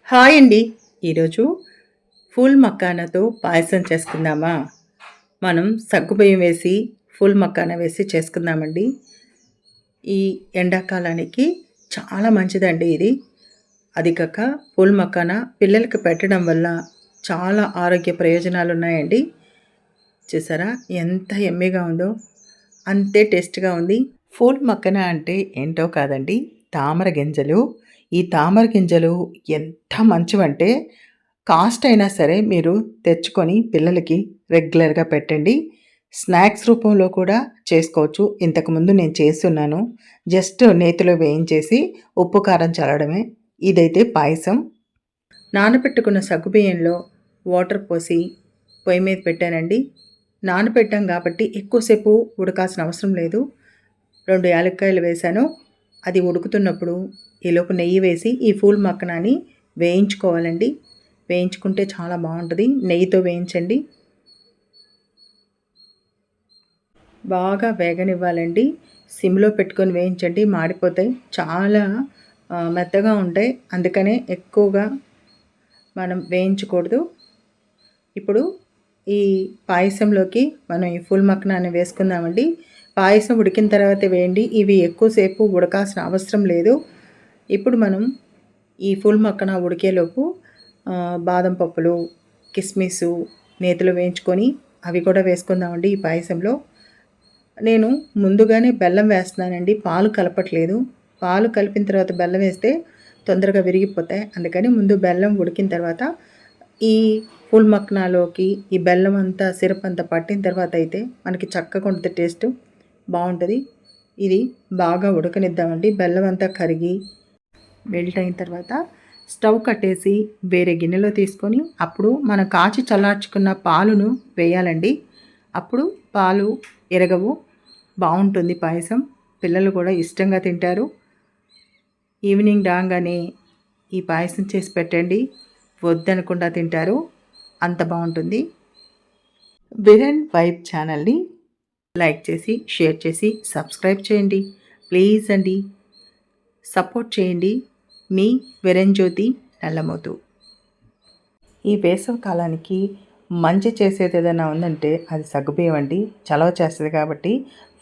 Hi అండి. ఈరోజు pool మక్కానాతో పాయసం చేసుకుందామా? మనం సగ్గుబియ్యం వేసి ఫూల్ మక్కానా వేసి చేసుకుందామండి. ఈ ఎండాకాలానికి చాలా మంచిదండి ఇది. అది కాక ఫూల్ మక్కానా పిల్లలకి పెట్టడం వల్ల చాలా ఆరోగ్య ప్రయోజనాలున్నాయండి. చూసారా ఎంత యమ్మీగా ఉందో! అంతే టేస్ట్‌గా ఉంది. ఫూల్ మక్కన అంటే ఏంటో కాదండి. తామర గింజలు. ఈ తామర గింజలు ఎంత మంచివంటే కాస్ట్ అయినా సరే మీరు తెచ్చుకొని పిల్లలకి రెగ్యులర్‌గా పెట్టండి. స్నాక్స్ రూపంలో కూడా చేసుకోవచ్చు. ఇంతకుముందు నేను చేసున్నాను. జస్ట్ నేతిలో వేయించేసి ఉప్పు, కారం చల్లడమే. ఇదైతే పాయసం. నానబెట్టుకున్న సగ్గుబియ్యంలో వాటర్ పోసి పొయ్యి మీద పెట్టానండి. నానబెట్టాం కాబట్టి ఎక్కువసేపు ఉడకాల్సిన అవసరం లేదు. 2 యాలక్కాయలు వేశాను. అది ఉడుకుతున్నప్పుడు ఈలోపు నెయ్యి వేసి ఈ ఫూల్ మక్కనాని వేయించుకోవాలండి. వేయించుకుంటే చాలా బాగుంటుంది. నెయ్యితో వేయించండి. బాగా వేగనివ్వాలండి. సిమ్లో పెట్టుకొని వేయించండి, మాడిపోతాయి. చాలా మెత్తగా ఉంటాయి. అందుకనే ఎక్కువగా మనం వేయించకూడదు. ఇప్పుడు ఈ పాయసంలోకి మనం ఈ ఫూల్ మక్కనాన్ని వేసుకుందామండి. పాయసం ఉడికిన తర్వాతే వేయండి. ఇవి ఎక్కువసేపు ఉడకాల్సిన అవసరం లేదు. ఇప్పుడు మనం ఈ ఫూల్ మక్కన ఉడికేలోపు బాదం పప్పులు, కిస్మిసు నేతిలో వేయించుకొని అవి కూడా వేసుకుందామండి ఈ పాయసంలో. నేను ముందుగానే బెల్లం వేస్తున్నానండి, పాలు కలపట్లేదు. పాలు కలిపిన తర్వాత బెల్లం వేస్తే తొందరగా విరిగిపోతాయి. అందుకని ముందు బెల్లం ఉడికిన తర్వాత ఈ ఫూల్ మక్నాలోకి ఈ బెల్లం అంతా సిరప్ అంతా పట్టిన తర్వాత అయితే మనకి చక్కగా ఉంటుంది, టేస్ట్ బాగుంటుంది. ఇది బాగా ఉడకనిద్దామండి. బెల్లం అంతా కరిగి మెల్ట్ అయిన తర్వాత స్టవ్ కట్టేసి వేరే గిన్నెలో తీసుకొని అప్పుడు మనం కాచి చల్లార్చుకున్న పాలును వేయాలండి. అప్పుడు పాలు ఎరగవు, బాగుంటుంది పాయసం. పిల్లలు కూడా ఇష్టంగా తింటారు. ఈవినింగ్ రాగానే ఈ పాయసం చేసి పెట్టండి, వద్దనకుండా తింటారు. అంత బాగుంటుంది. విరన్ వైబ్ ఛానల్ని లైక్ చేసి, షేర్ చేసి, సబ్స్క్రైబ్ చేయండి ప్లీజ్ అండి. సపోర్ట్ చేయండి. మీ విరంజ్యోతి నల్లమోతు. ఈ వేసవి కాలానికి మంచి చేసేది ఏదైనా ఉందంటే అది సగ్గుబియ్యం అండి. చలవ చేస్తుంది కాబట్టి.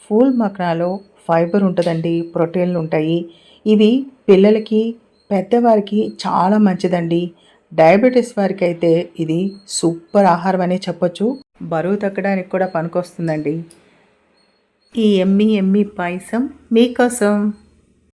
ఫూల్ మక్నాలో ఫైబర్ ఉంటుందండి, ప్రోటీన్లు ఉంటాయి. ఇవి పిల్లలకి, పెద్దవారికి చాలా మంచిదండి. డయాబెటీస్ వారికి అయితే ఇది సూపర్ ఆహారం అనే చెప్పొచ్చు. బరువు తగ్గడానికి కూడా పనికొస్తుందండి. ఈ ఎమ్మి పాయసం మీకోసం.